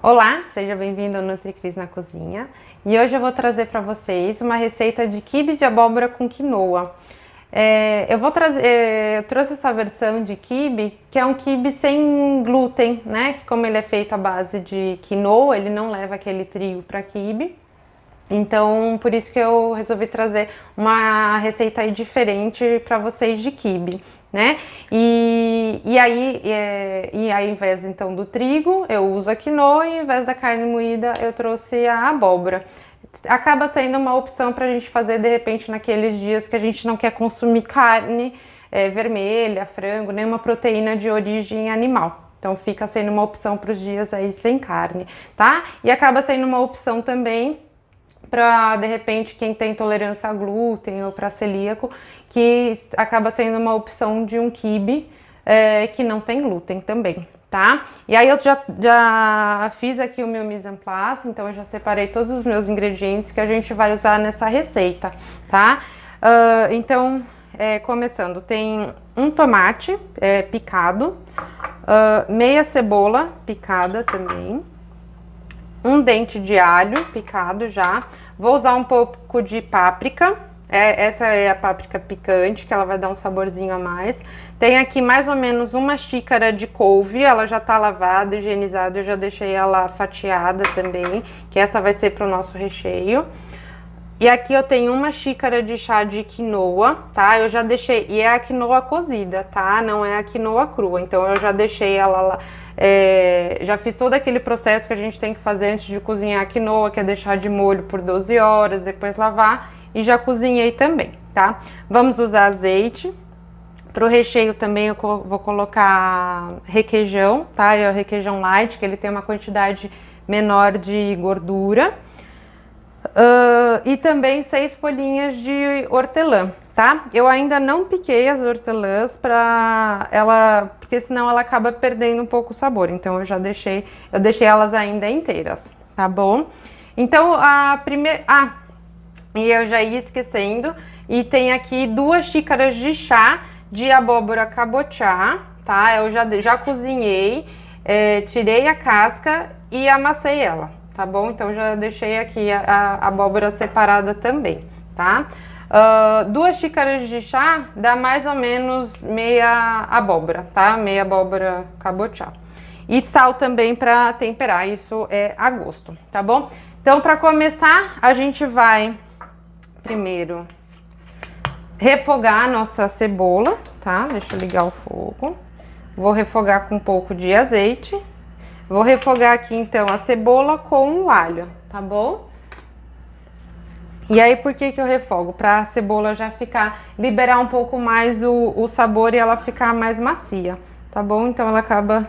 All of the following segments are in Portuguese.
Olá, seja bem-vindo ao NutriCris na Cozinha. E hoje eu vou trazer para vocês uma receita de quibe de abóbora com quinoa. Eu trouxe essa versão de quibe, que é um quibe sem glúten, né? Que como ele é feito à base de quinoa, ele não leva aquele trigo para quibe. Então, por isso que eu resolvi trazer uma receita aí diferente para vocês de quibe, né? E aí, ao invés então do trigo, eu uso a quinoa e ao invés da carne moída, eu trouxe a abóbora. Acaba sendo uma opção para a gente fazer de repente naqueles dias que a gente não quer consumir carne vermelha, frango, nenhuma proteína de origem animal. Então fica sendo uma opção para os dias aí sem carne, tá? E acaba sendo uma opção também para, de repente, quem tem intolerância a glúten ou para celíaco, que acaba sendo uma opção de um quibe que não tem glúten também, tá? E aí eu já fiz aqui o meu mise en place, então eu já separei todos os meus ingredientes que a gente vai usar nessa receita, tá? Começando, tem um tomate picado, meia cebola picada também, um dente de alho picado já. Vou usar um pouco de páprica. Essa é a páprica picante, que ela vai dar um saborzinho a mais. Tem aqui mais ou menos uma xícara de couve, ela já tá lavada, higienizada, eu já deixei ela fatiada também, que essa vai ser pro nosso recheio. E aqui eu tenho uma xícara de chá de quinoa, tá? Eu já deixei, e é a quinoa cozida, tá? Não é a quinoa crua, então eu já deixei ela lá. Já fiz todo aquele processo que a gente tem que fazer antes de cozinhar a quinoa, que é deixar de molho por 12 horas, depois lavar, e já cozinhei também, tá? Vamos usar azeite. Pro recheio também eu vou colocar requeijão, tá? É o requeijão light, que ele tem uma quantidade menor de gordura. E também 6 folhinhas de hortelã, tá? Eu ainda não piquei as hortelãs porque senão ela acaba perdendo um pouco o sabor. Então eu deixei elas ainda inteiras, tá bom? Então a primeira, e eu já ia esquecendo, e tem aqui 2 xícaras de chá de abóbora cabotiá, tá? Eu já cozinhei, tirei a casca e amassei ela. Tá bom? Então já deixei aqui a abóbora separada também, tá? 2 xícaras de chá dá mais ou menos meia abóbora, tá? Meia abóbora cabotiá. E sal também para temperar, isso é a gosto, tá bom? Então para começar, a gente vai primeiro refogar a nossa cebola, tá? Deixa eu ligar o fogo. Vou refogar com um pouco de azeite. Vou refogar aqui, então, a cebola com o alho, tá bom? E aí, por que eu refogo? Pra cebola já liberar um pouco mais o sabor e ela ficar mais macia, tá bom? Então, ela acaba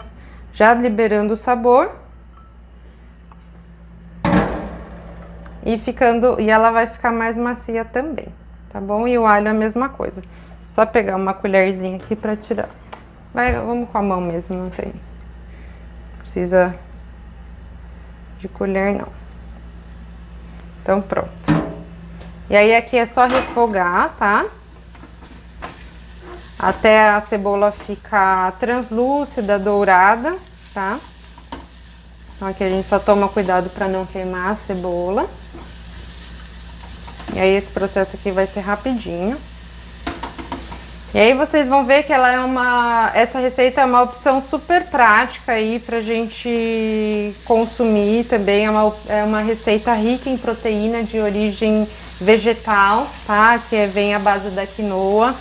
já liberando o sabor. E ela vai ficar mais macia também, tá bom? E o alho é a mesma coisa. Só pegar uma colherzinha aqui pra tirar. Vamos com a mão mesmo, não tem... Precisa de colher não. Então pronto. E aí aqui é só refogar, tá? Até a cebola ficar translúcida, dourada, tá? Então aqui a gente só toma cuidado para não queimar a cebola. E aí esse processo aqui vai ser rapidinho. E aí vocês vão ver que essa receita é uma opção super prática aí pra gente consumir também. É uma receita rica em proteína de origem vegetal, tá? Que vem à base da quinoa.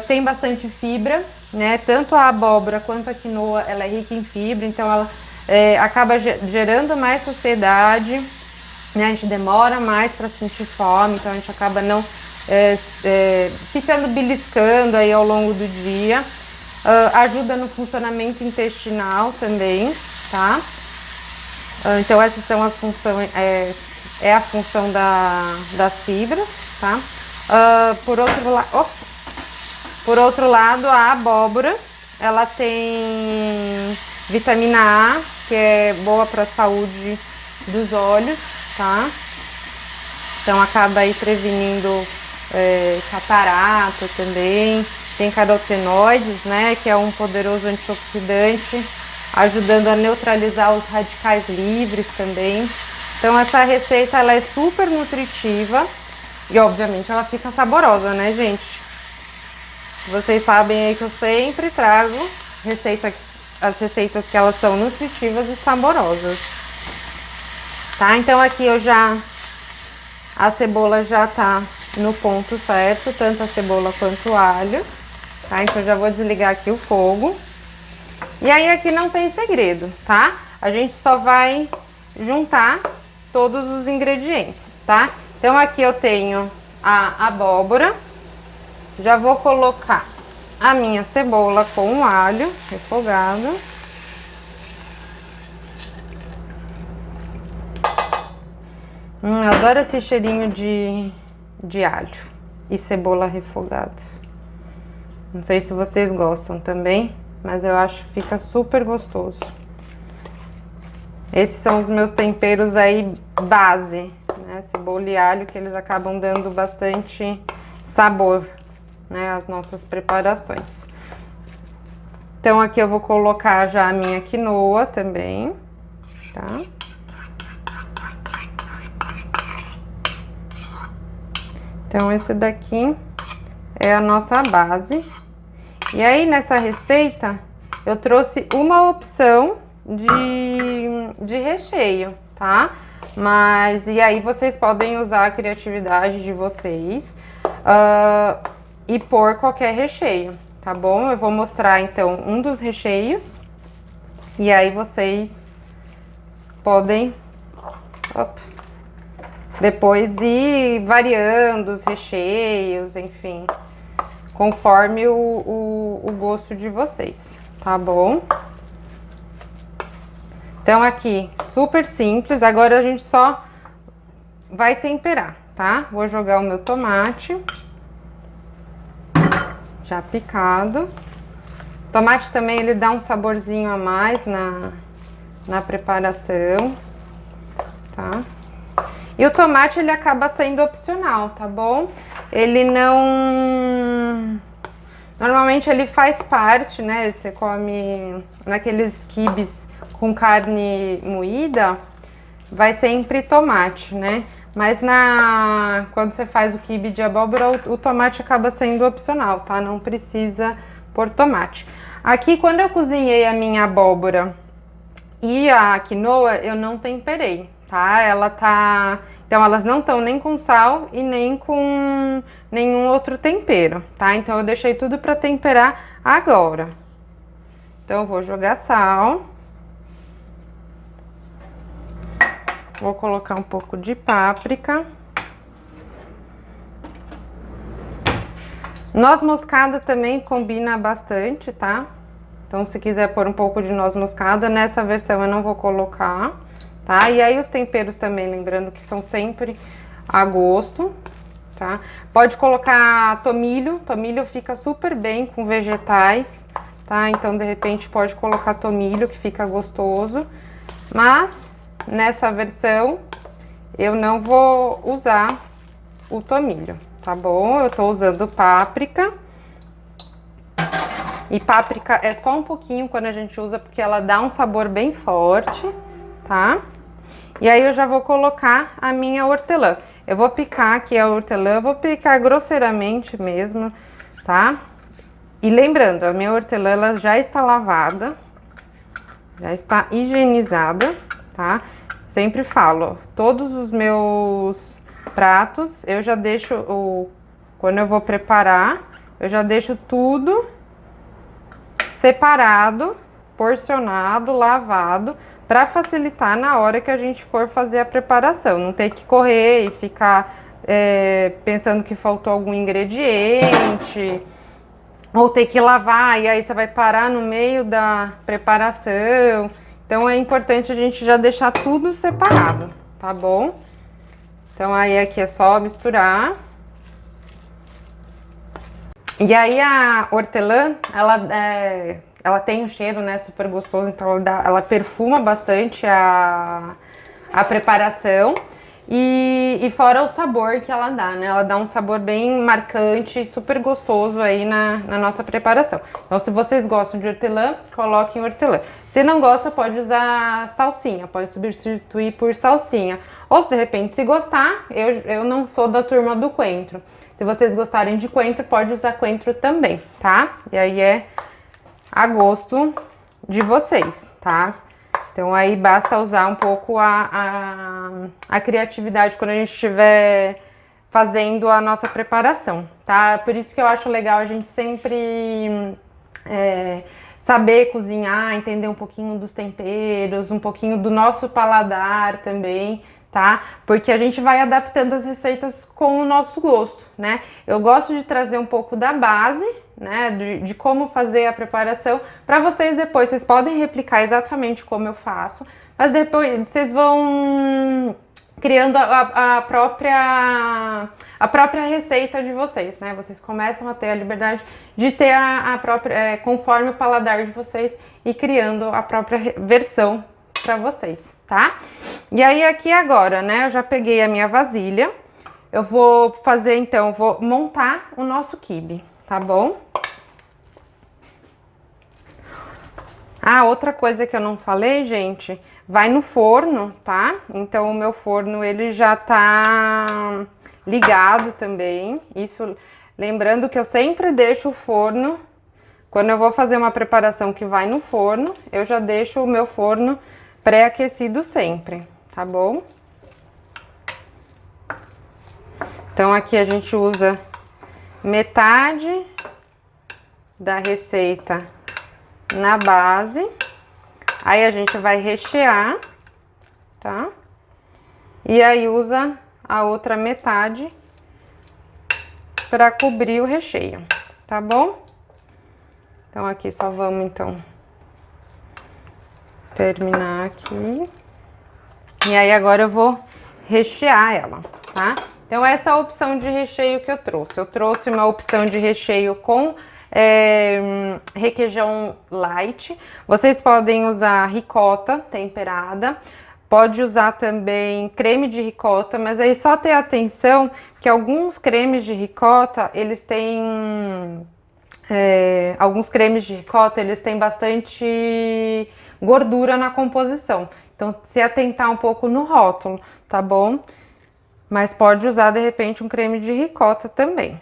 Tem bastante fibra, né? Tanto a abóbora quanto a quinoa, ela é rica em fibra, então ela acaba gerando mais saciedade, né? A gente demora mais para sentir fome, então a gente acaba não... ficando beliscando aí ao longo do dia, ajuda no funcionamento intestinal também, tá? Então essas são as funções, a função das fibras, tá? Por outro lado, a abóbora, ela tem vitamina A, que é boa para a saúde dos olhos, tá? Então acaba aí prevenindo catarata também. Tem carotenoides, né, que é um poderoso antioxidante ajudando a neutralizar os radicais livres também. Então essa receita ela é super nutritiva e obviamente ela fica saborosa, né, gente? Vocês sabem aí que eu sempre trago as receitas que elas são nutritivas e saborosas. Tá? Então aqui a cebola já tá no ponto certo, tanto a cebola quanto o alho. Tá? Então já vou desligar aqui o fogo. E aí aqui não tem segredo, tá? A gente só vai juntar todos os ingredientes, tá? Então aqui eu tenho a abóbora. Já vou colocar a minha cebola com o alho refogado. Eu adoro esse cheirinho de alho e cebola refogado. Não sei se vocês gostam também, mas eu acho que fica super gostoso. Esses são os meus temperos aí base, né? Cebola e alho, que eles acabam dando bastante sabor, né, às nossas preparações. Então aqui eu vou colocar já a minha quinoa também, tá? Então esse daqui é a nossa base. E aí nessa receita eu trouxe uma opção de recheio, tá? Mas e aí vocês podem usar a criatividade de vocês e pôr qualquer recheio, tá bom? Eu vou mostrar então um dos recheios e aí vocês podem depois ir variando os recheios, enfim, conforme o gosto de vocês, tá bom? Então aqui, super simples, agora a gente só vai temperar, tá? Vou jogar o meu tomate, já picado. O tomate também, ele dá um saborzinho a mais na preparação, tá? E o tomate, ele acaba sendo opcional, tá bom? Ele não... Normalmente ele faz parte, né? Você come naqueles quibes com carne moída, vai sempre tomate, né? Mas quando você faz o quibe de abóbora, o tomate acaba sendo opcional, tá? Não precisa pôr tomate. Aqui, quando eu cozinhei a minha abóbora e a quinoa, eu não temperei, tá? Então, elas não estão nem com sal e nem com nenhum outro tempero, tá? Então, eu deixei tudo para temperar agora. Então, eu vou jogar sal. Vou colocar um pouco de páprica. Noz moscada também combina bastante, tá? Então, se quiser pôr um pouco de noz moscada, nessa versão eu não vou colocar, tá? E aí os temperos também, lembrando que são sempre a gosto, tá? Pode colocar tomilho, tomilho fica super bem com vegetais, tá? Então, de repente, pode colocar tomilho, que fica gostoso, mas nessa versão eu não vou usar o tomilho, tá bom? Eu tô usando páprica. E páprica é só um pouquinho quando a gente usa, porque ela dá um sabor bem forte, tá? E aí eu já vou colocar a minha hortelã. Eu vou picar aqui a hortelã, vou picar grosseiramente mesmo, tá? E lembrando, a minha hortelã ela já está lavada, já está higienizada, tá? Sempre falo, todos os meus pratos, eu já deixo, quando eu vou preparar, eu já deixo tudo separado, porcionado, lavado, para facilitar na hora que a gente for fazer a preparação. Não ter que correr e ficar pensando que faltou algum ingrediente, ou ter que lavar, e aí você vai parar no meio da preparação. Então, é importante a gente já deixar tudo separado, tá bom? Então, aí aqui é só misturar. E aí, a hortelã, ela tem um cheiro, né, super gostoso, então ela perfuma bastante a preparação. E fora o sabor que ela dá, né? Ela dá um sabor bem marcante, super gostoso aí na nossa preparação. Então, se vocês gostam de hortelã, coloquem hortelã. Se não gosta, pode usar salsinha, pode substituir por salsinha. Ou, de repente, se gostar, eu não sou da turma do coentro. Se vocês gostarem de coentro, pode usar coentro também, tá? E aí é a gosto de vocês, tá? Então aí basta usar um pouco a criatividade quando a gente estiver fazendo a nossa preparação, tá? Por isso que eu acho legal a gente sempre saber cozinhar, entender um pouquinho dos temperos, um pouquinho do nosso paladar também, tá? Porque a gente vai adaptando as receitas com o nosso gosto, né? Eu gosto de trazer um pouco da base, né, de como fazer a preparação para vocês depois. Vocês podem replicar exatamente como eu faço, mas depois vocês vão criando a própria receita de vocês, né? Vocês começam a ter a liberdade de ter a própria, conforme o paladar de vocês e criando a própria versão para vocês, tá? E aí aqui agora, né, eu já peguei a minha vasilha, eu vou fazer então, vou montar o nosso quibe, tá bom? Ah, outra coisa que eu não falei, gente, vai no forno, tá? Então o meu forno ele já tá ligado também. Isso, lembrando que eu sempre deixo o forno, quando eu vou fazer uma preparação que vai no forno, eu já deixo o meu forno pré-aquecido sempre, tá bom? Então aqui a gente usa metade da receita na base, aí a gente vai rechear, tá? E aí usa a outra metade para cobrir o recheio, tá bom? Então aqui só vamos então terminar aqui. E aí agora eu vou rechear ela, tá? Então essa é a opção de recheio que eu trouxe. Eu trouxe uma opção de recheio com requeijão light. Vocês podem usar ricota temperada, pode usar também creme de ricota, mas aí só ter atenção que alguns cremes de ricota, eles têm alguns cremes de ricota, eles têm bastante gordura na composição. Então, se atentar um pouco no rótulo, tá bom? Mas pode usar, de repente, um creme de ricota também.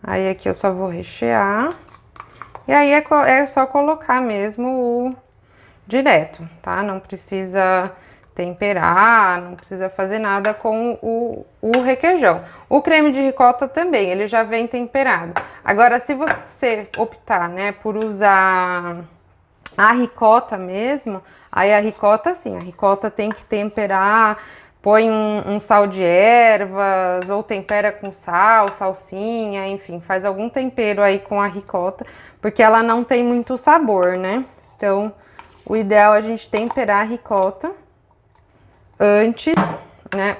Aí aqui eu só vou rechear. E aí é só colocar mesmo o direto, tá? Não precisa temperar, não precisa fazer nada com o requeijão. O creme de ricota também, ele já vem temperado. Agora, se você optar, né, por usar a ricota mesmo, aí a ricota sim, a ricota tem que temperar, põe um sal de ervas, ou tempera com sal, salsinha, enfim, faz algum tempero aí com a ricota, porque ela não tem muito sabor, né? Então, o ideal é a gente temperar a ricota antes, né?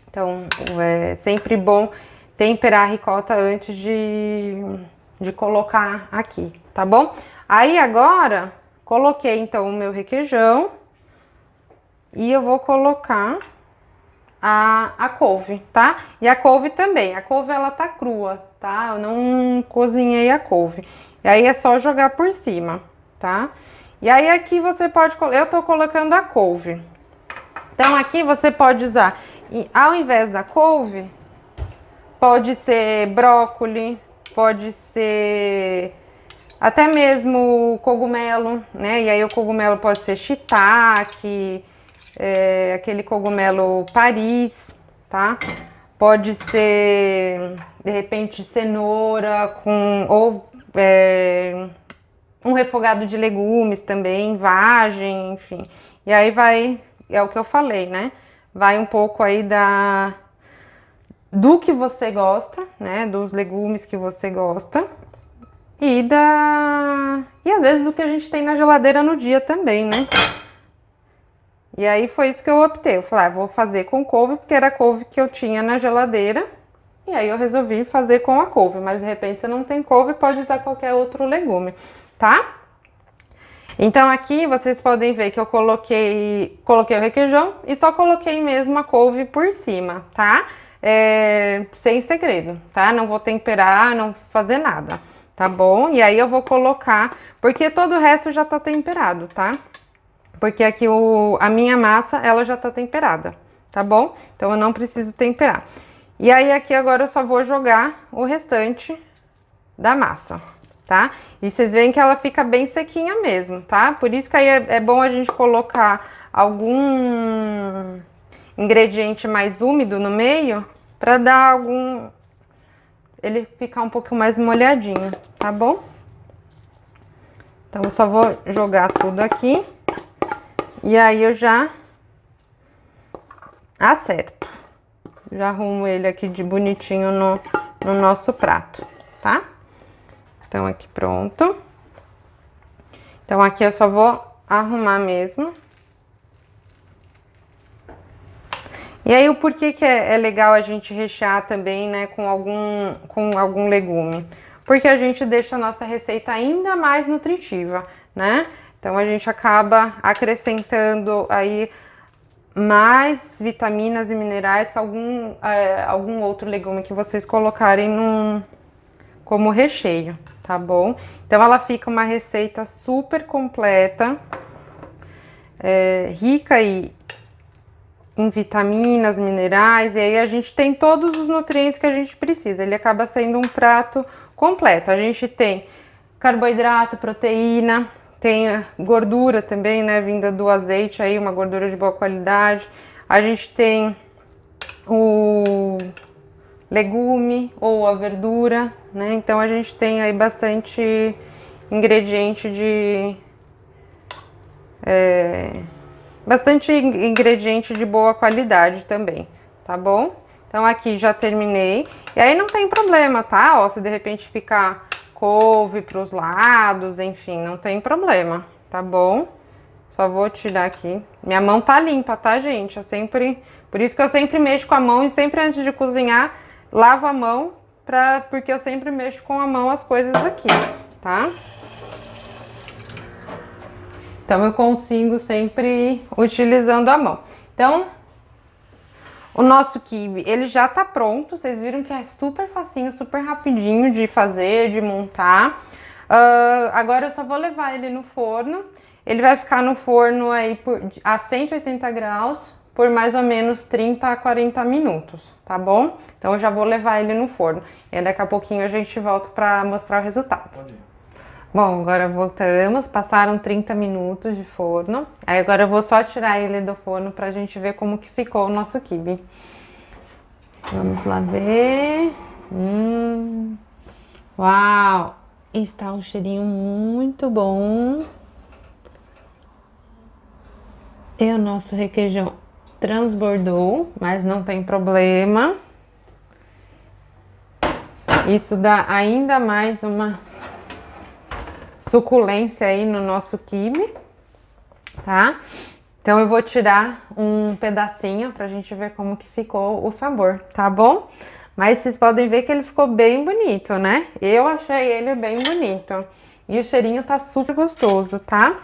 Então, é sempre bom temperar a ricota antes de colocar aqui, tá bom? Aí agora, coloquei então o meu requeijão e eu vou colocar a couve, tá? E a couve também, a couve ela tá crua, tá? Eu não cozinhei a couve. E aí é só jogar por cima, tá? E aí aqui você pode, eu tô colocando a couve. Então aqui você pode usar, ao invés da couve, pode ser brócoli, pode ser até mesmo cogumelo, né? E aí o cogumelo pode ser shiitake, aquele cogumelo Paris, tá? Pode ser, de repente, cenoura ou um refogado de legumes também, vagem, enfim. E aí vai, é o que eu falei, né? Vai um pouco aí do que você gosta, né? Dos legumes que você gosta. E às vezes do que a gente tem na geladeira no dia também, né? E aí foi isso que eu optei. Eu falei, vou fazer com couve, porque era a couve que eu tinha na geladeira. E aí eu resolvi fazer com a couve. Mas de repente você não tem couve, pode usar qualquer outro legume, tá? Então aqui vocês podem ver que eu coloquei o requeijão e só coloquei mesmo a couve por cima, tá? Sem segredo, tá? Não vou temperar, não fazer nada, tá bom? E aí eu vou colocar, porque todo o resto já tá temperado, tá? Porque aqui a minha massa, ela já tá temperada, tá bom? Então eu não preciso temperar. E aí aqui agora eu só vou jogar o restante da massa, tá? E vocês veem que ela fica bem sequinha mesmo, tá? Por isso que aí é bom a gente colocar algum ingrediente mais úmido no meio, pra dar ele ficar um pouco mais molhadinho, tá bom? Então eu só vou jogar tudo aqui. E aí eu já acerto. Já arrumo ele aqui de bonitinho no nosso prato, tá? Então aqui pronto. Então aqui eu só vou arrumar mesmo. E aí o porquê que é legal a gente rechear também, né, com algum legume? Porque a gente deixa a nossa receita ainda mais nutritiva, né? Então a gente acaba acrescentando aí mais vitaminas e minerais que algum outro legume que vocês colocarem como recheio, tá bom? Então ela fica uma receita super completa, rica em vitaminas, minerais, e aí a gente tem todos os nutrientes que a gente precisa. Ele acaba sendo um prato completo. A gente tem carboidrato, proteína, tem gordura também, né, vinda do azeite aí, uma gordura de boa qualidade. A gente tem o legume ou a verdura, né? Então a gente tem aí bastante ingrediente de boa qualidade também, tá bom? Então aqui já terminei. E aí não tem problema, tá? Ó, se de repente ficar couve pros lados, enfim, não tem problema, tá bom? Só vou tirar aqui. Minha mão tá limpa, tá, gente? Por isso que eu sempre mexo com a mão e sempre antes de cozinhar, lavo a mão, porque eu sempre mexo com a mão as coisas aqui, tá? Então eu consigo sempre ir utilizando a mão. Então, o nosso quibe, ele já tá pronto. Vocês viram que é super facinho, super rapidinho de fazer, de montar. Agora eu só vou levar ele no forno. Ele vai ficar no forno aí a 180 graus por mais ou menos 30 a 40 minutos, tá bom? Então eu já vou levar ele no forno. E daqui a pouquinho a gente volta pra mostrar o resultado. Pode ir. Bom, agora voltamos, passaram 30 minutos de forno. Aí agora eu vou só tirar ele do forno pra gente ver como que ficou o nosso quibe. Vamos lá ver. Uau! Está um cheirinho muito bom. E o nosso requeijão transbordou, mas não tem problema. Isso dá ainda mais uma suculência aí no nosso quibe, tá? Então eu vou tirar um pedacinho pra gente ver como que ficou o sabor, tá bom? Mas vocês podem ver que ele ficou bem bonito, né? Eu achei ele bem bonito. E o cheirinho tá super gostoso, tá?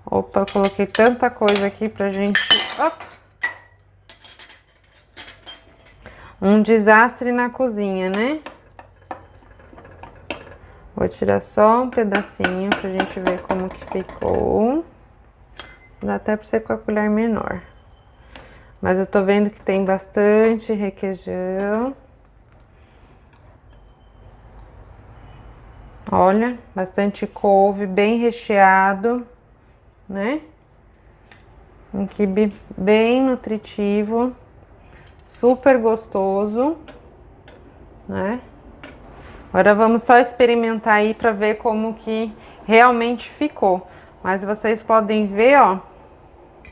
Opa, eu coloquei tanta coisa aqui pra gente... Opa. Um desastre na cozinha, né? Vou tirar só um pedacinho pra gente ver como que ficou. Dá até pra ser com a colher menor. Mas eu tô vendo que tem bastante requeijão. Olha, bastante couve, bem recheado, né? Um quibe bem nutritivo, super gostoso, né? Agora vamos só experimentar aí pra ver como que realmente ficou. Mas vocês podem ver, ó,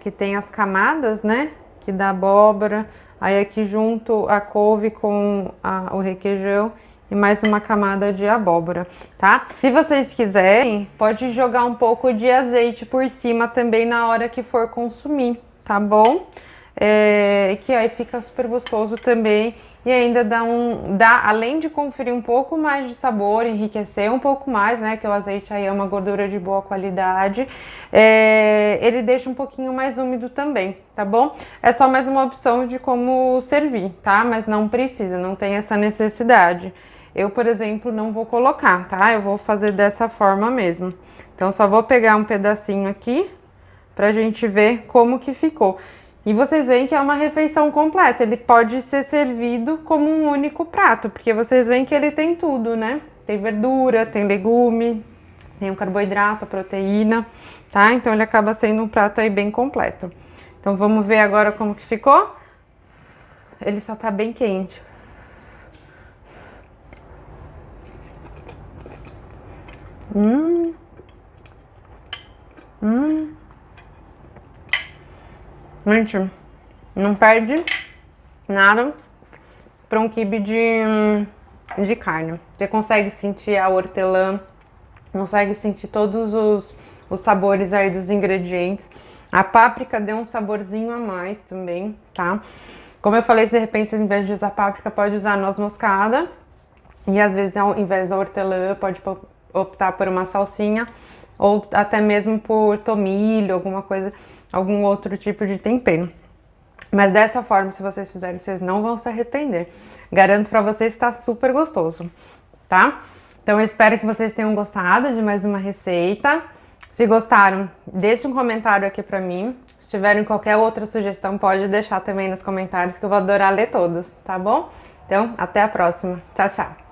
que tem as camadas, né? Que da abóbora, aí aqui junto a couve com o requeijão e mais uma camada de abóbora, tá? Se vocês quiserem, pode jogar um pouco de azeite por cima também na hora que for consumir, tá bom? que aí fica super gostoso também. E ainda além de conferir um pouco mais de sabor, enriquecer um pouco mais, né? Que o azeite aí é uma gordura de boa qualidade. Ele deixa um pouquinho mais úmido também, tá bom? É só mais uma opção de como servir, tá? Mas não precisa, não tem essa necessidade. Eu, por exemplo, não vou colocar, tá? Eu vou fazer dessa forma mesmo. Então, só vou pegar um pedacinho aqui pra gente ver como que ficou. E vocês veem que é uma refeição completa, ele pode ser servido como um único prato, porque vocês veem que ele tem tudo, né? Tem verdura, tem legume, tem um carboidrato, a proteína, tá? Então ele acaba sendo um prato aí bem completo. Então vamos ver agora como que ficou. Ele só tá bem quente. Gente, não perde nada para um quibe de carne. Você consegue sentir a hortelã, consegue sentir todos os sabores aí dos ingredientes. A páprica deu um saborzinho a mais também, tá? Como eu falei, se de repente, ao invés de usar páprica, pode usar noz moscada. E às vezes, ao invés da hortelã, pode optar por uma salsinha ou até mesmo por tomilho, alguma coisa, algum outro tipo de tempero. Mas dessa forma, se vocês fizerem, vocês não vão se arrepender. Garanto pra vocês que tá super gostoso, tá? Então eu espero que vocês tenham gostado de mais uma receita. Se gostaram, deixe um comentário aqui pra mim. Se tiverem qualquer outra sugestão, pode deixar também nos comentários que eu vou adorar ler todos, tá bom? Então, até a próxima. Tchau, tchau!